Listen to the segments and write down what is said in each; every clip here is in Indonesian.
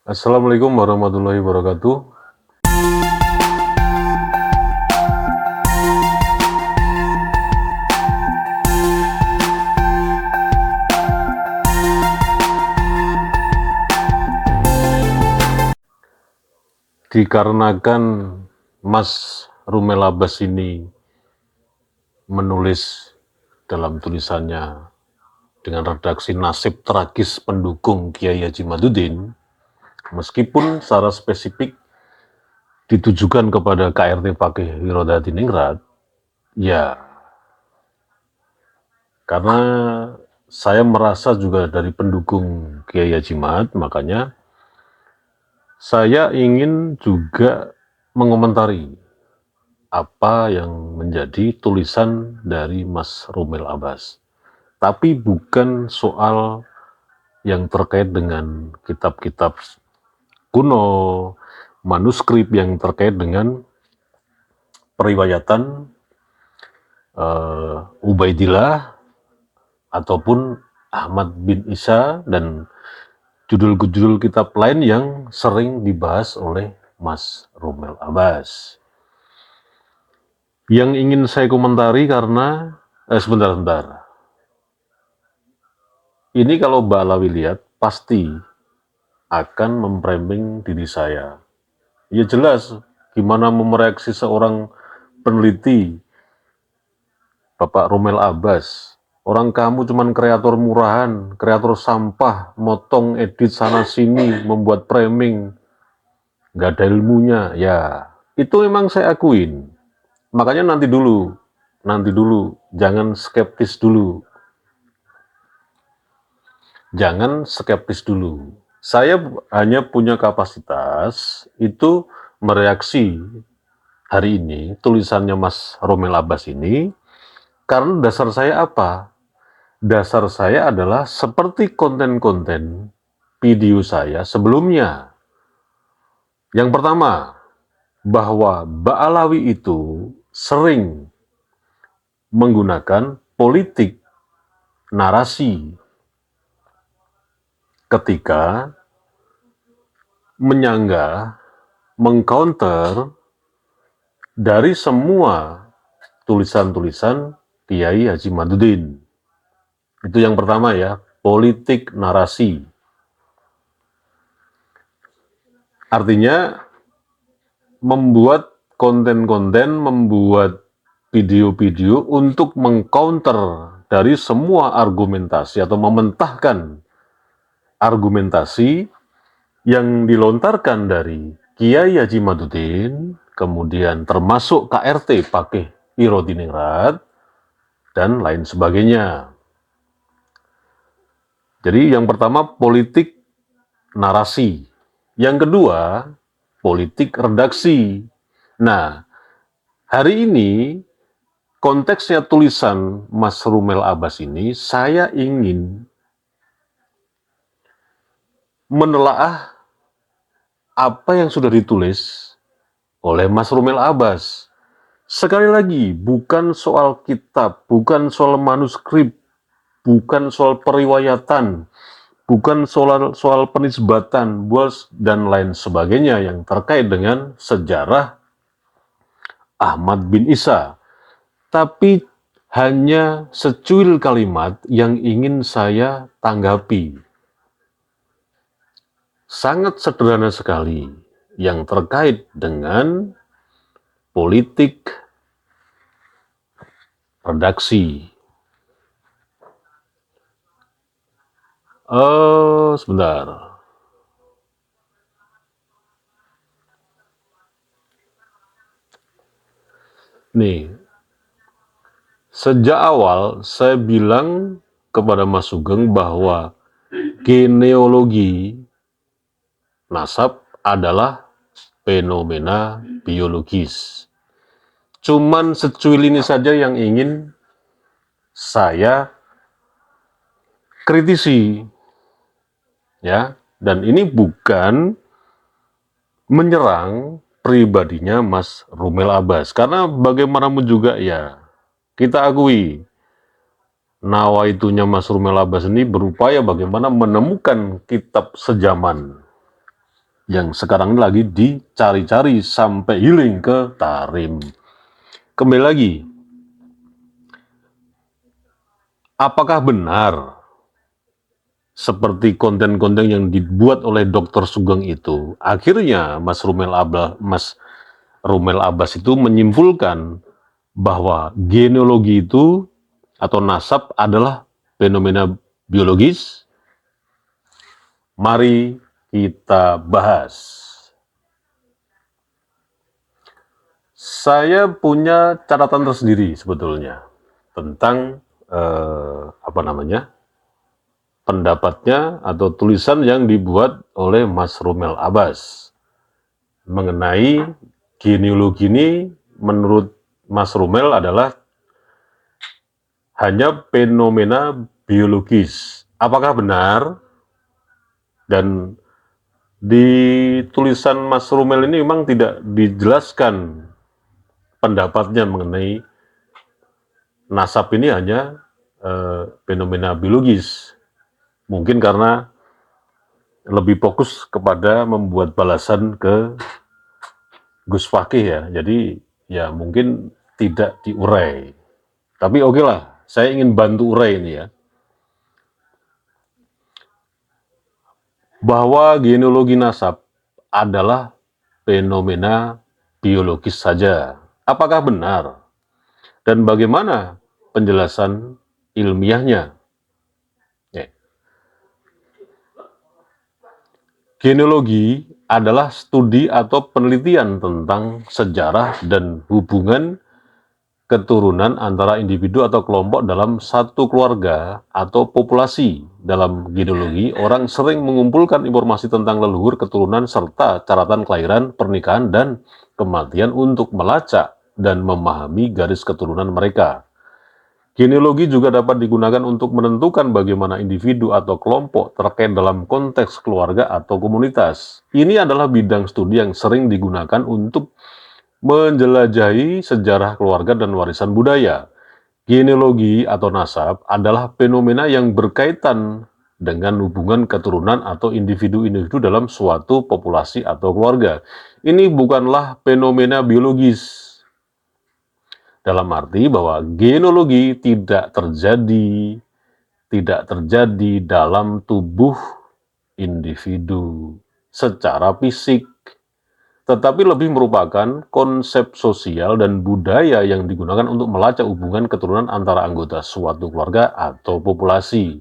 Assalamualaikum warahmatullahi wabarakatuh. Dikarenakan Mas Rumel Abbas ini menulis dalam tulisannya dengan redaksi nasib tragis pendukung Kiai Haji Madudin, meskipun secara spesifik ditujukan kepada KRT Pakih Wirodadiningrat, ya karena saya merasa juga dari pendukung Kiai Haji Mad, makanya saya ingin juga mengomentari apa yang menjadi tulisan dari Mas Rumel Abbas. Tapi bukan soal yang terkait dengan kitab-kitab kuno, manuskrip yang terkait dengan periwayatan Ubaidillah ataupun Ahmad bin Isa dan judul-judul kitab lain yang sering dibahas oleh Mas Rumel Abbas. Yang ingin saya komentari karena sebentar. Ini kalau Mbak Alawi lihat pasti akan memframing diri saya. Ya jelas, gimana mereaksi seorang peneliti Bapak Rumel Abbas. Orang kamu cuman kreator murahan, kreator sampah, motong, edit sana-sini, membuat framing, nggak ada ilmunya. Ya, itu memang saya akuin. Makanya nanti dulu, jangan skeptis dulu. Jangan skeptis dulu. Saya hanya punya kapasitas itu mereaksi hari ini tulisannya Mas Romel Abbas ini karena dasar saya apa? Dasar saya adalah seperti konten-konten video saya sebelumnya. Yang pertama, bahwa Mbak Alawi itu sering menggunakan politik narasi ketika menyanggah, mengcounter dari semua tulisan-tulisan Kiai Haji Madudin. Itu yang pertama ya, politik narasi. Artinya membuat konten-konten, membuat video-video untuk mengcounter dari semua argumentasi atau mementahkan argumentasi yang dilontarkan dari Kiai Haji Madudin, kemudian termasuk KRT Pakih Wirodiningrat, dan lain sebagainya. Jadi yang pertama politik narasi, yang kedua politik redaksi. Nah, hari ini konteksnya tulisan Mas Rumel Abbas ini saya ingin menelaah apa yang sudah ditulis oleh Mas Rumel Abbas. Sekali lagi, bukan soal kitab, bukan soal manuskrip, bukan soal periwayatan, bukan soal penisbatan, dan lain sebagainya yang terkait dengan sejarah Ahmad bin Isa. Tapi hanya secuil kalimat yang ingin saya tanggapi. Sangat sederhana sekali yang terkait dengan politik redaksi. Sebentar. Nih, sejak awal saya bilang kepada Mas Sugeng bahwa genealogi nasab adalah fenomena biologis. Cuman secuil ini saja yang ingin saya kritisi, ya. Dan ini bukan menyerang pribadinya Mas Rumel Abbas, karena bagaimanapun juga ya kita akui nawaitunya Mas Rumel Abbas ini berupaya bagaimana menemukan kitab sejaman yang sekarang ini lagi dicari-cari sampai healing ke Tarim. Kembali lagi, apakah benar seperti konten-konten yang dibuat oleh Dr. Sugeng itu, akhirnya Mas Rumel Abbas itu menyimpulkan bahwa genealogi itu atau nasab adalah fenomena biologis? Mari kita bahas. Saya punya catatan tersendiri sebetulnya tentang pendapatnya atau tulisan yang dibuat oleh Mas Rumel Abbas mengenai genealogi ini. Menurut Mas Rumel adalah hanya fenomena biologis. Apakah benar? Dan di tulisan Mas Rumel ini memang tidak dijelaskan pendapatnya mengenai nasab ini hanya fenomena biologis. Mungkin karena lebih fokus kepada membuat balasan ke Gus Fakih ya. Jadi ya mungkin tidak diurai. Tapi oke lah, saya ingin bantu urai ini ya. Bahwa genealogi nasab adalah fenomena biologis saja. Apakah benar? Dan bagaimana penjelasan ilmiahnya? Ya. Genealogi adalah studi atau penelitian tentang sejarah dan hubungan keturunan antara individu atau kelompok dalam satu keluarga atau populasi. Dalam genealogi, orang sering mengumpulkan informasi tentang leluhur, keturunan, serta catatan kelahiran, pernikahan, dan kematian untuk melacak dan memahami garis keturunan mereka. Genealogi juga dapat digunakan untuk menentukan bagaimana individu atau kelompok terkait dalam konteks keluarga atau komunitas. Ini adalah bidang studi yang sering digunakan untuk menjelajahi sejarah keluarga dan warisan budaya. Genealogi atau nasab adalah fenomena yang berkaitan dengan hubungan keturunan atau individu-individu dalam suatu populasi atau keluarga. Ini bukanlah fenomena biologis, dalam arti bahwa genealogi tidak terjadi dalam tubuh individu secara fisik, tetapi lebih merupakan konsep sosial dan budaya yang digunakan untuk melacak hubungan keturunan antara anggota suatu keluarga atau populasi.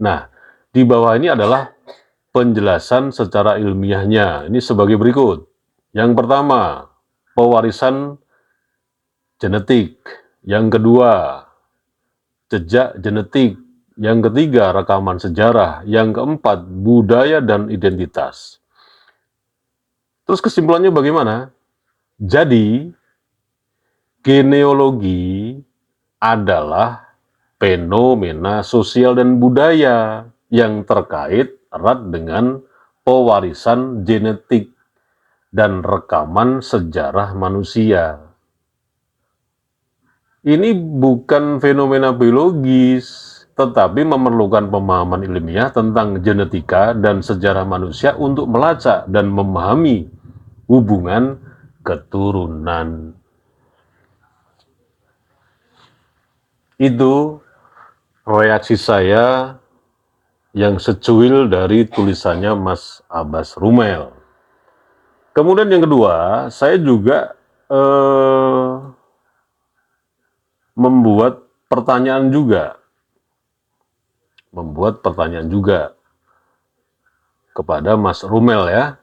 Nah, di bawah ini adalah penjelasan secara ilmiahnya. Ini sebagai berikut. Yang pertama, pewarisan genetik. Yang kedua, jejak genetik. Yang ketiga, rekaman sejarah. Yang keempat, budaya dan identitas. Terus kesimpulannya bagaimana? Jadi, genealogi adalah fenomena sosial dan budaya yang terkait erat dengan pewarisan genetik dan rekaman sejarah manusia. Ini bukan fenomena biologis, tetapi memerlukan pemahaman ilmiah tentang genetika dan sejarah manusia untuk melacak dan memahami hubungan keturunan. Itu reaksi saya yang secuil dari tulisannya Mas Abbas Rumel. Kemudian yang kedua, saya juga membuat pertanyaan juga kepada Mas Rumel ya.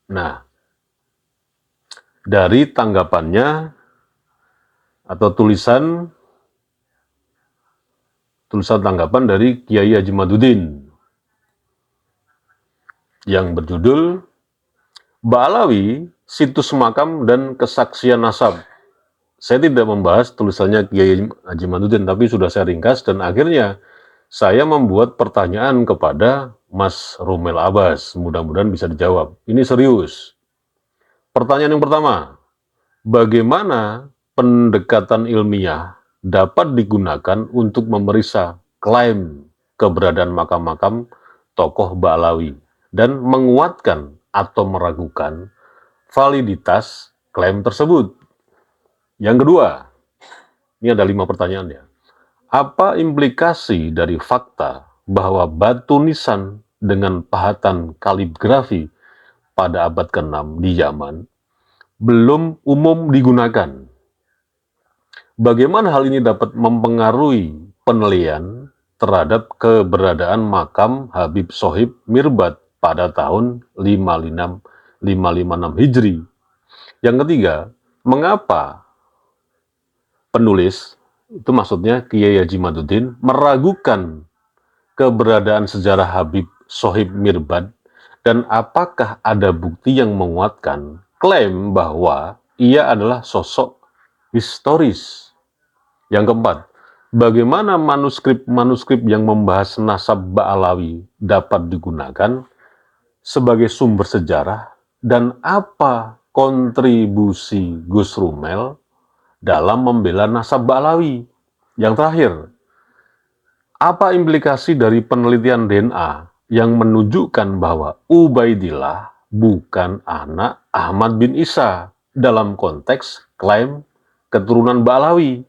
Nah, dari tanggapannya atau tulisan tanggapan dari Kiai Haji Madudin yang berjudul Ba'alawi, Situs Makam dan Kesaksian Nasab. Saya tidak membahas tulisannya Kiai Haji Madudin, tapi sudah saya ringkas dan akhirnya saya membuat pertanyaan kepada Mas Rumel Abbas. Mudah-mudahan bisa dijawab. Ini serius. Pertanyaan yang pertama, bagaimana pendekatan ilmiah dapat digunakan untuk memeriksa klaim keberadaan makam-makam tokoh Ba'alawi? dan menguatkan atau meragukan validitas klaim tersebut. Yang kedua, ini ada 5 pertanyaan ya. Apa implikasi dari fakta bahwa batu nisan dengan pahatan kaligrafi pada abad ke-6 di Yaman belum umum digunakan? Bagaimana hal ini dapat mempengaruhi penilaian terhadap keberadaan makam Habib Sohib Mirbad pada tahun 556 Hijri? Yang ketiga, mengapa penulis, itu maksudnya Kiai Haji Maduddin, meragukan keberadaan sejarah Habib Sohib Mirbad, dan apakah ada bukti yang menguatkan klaim bahwa ia adalah sosok historis? Yang keempat, bagaimana manuskrip-manuskrip yang membahas nasab Ba'alawi dapat digunakan sebagai sumber sejarah, dan apa kontribusi Gus Rumel dalam membela nasab Ba'alawi? Yang terakhir, apa implikasi dari penelitian DNA yang menunjukkan bahwa Ubaidillah bukan anak Ahmad bin Isa dalam konteks klaim keturunan Ba'alawi?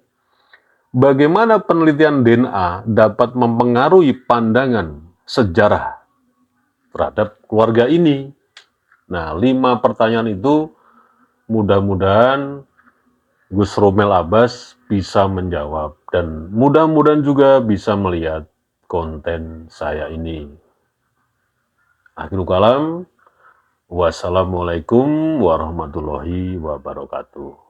Bagaimana penelitian DNA dapat mempengaruhi pandangan sejarah terhadap keluarga ini? Nah, 5 pertanyaan itu mudah-mudahan Gus Romel Abbas bisa menjawab, dan mudah-mudahan juga bisa melihat konten saya ini. Akhirul kalam, wassalamualaikum warahmatullahi wabarakatuh.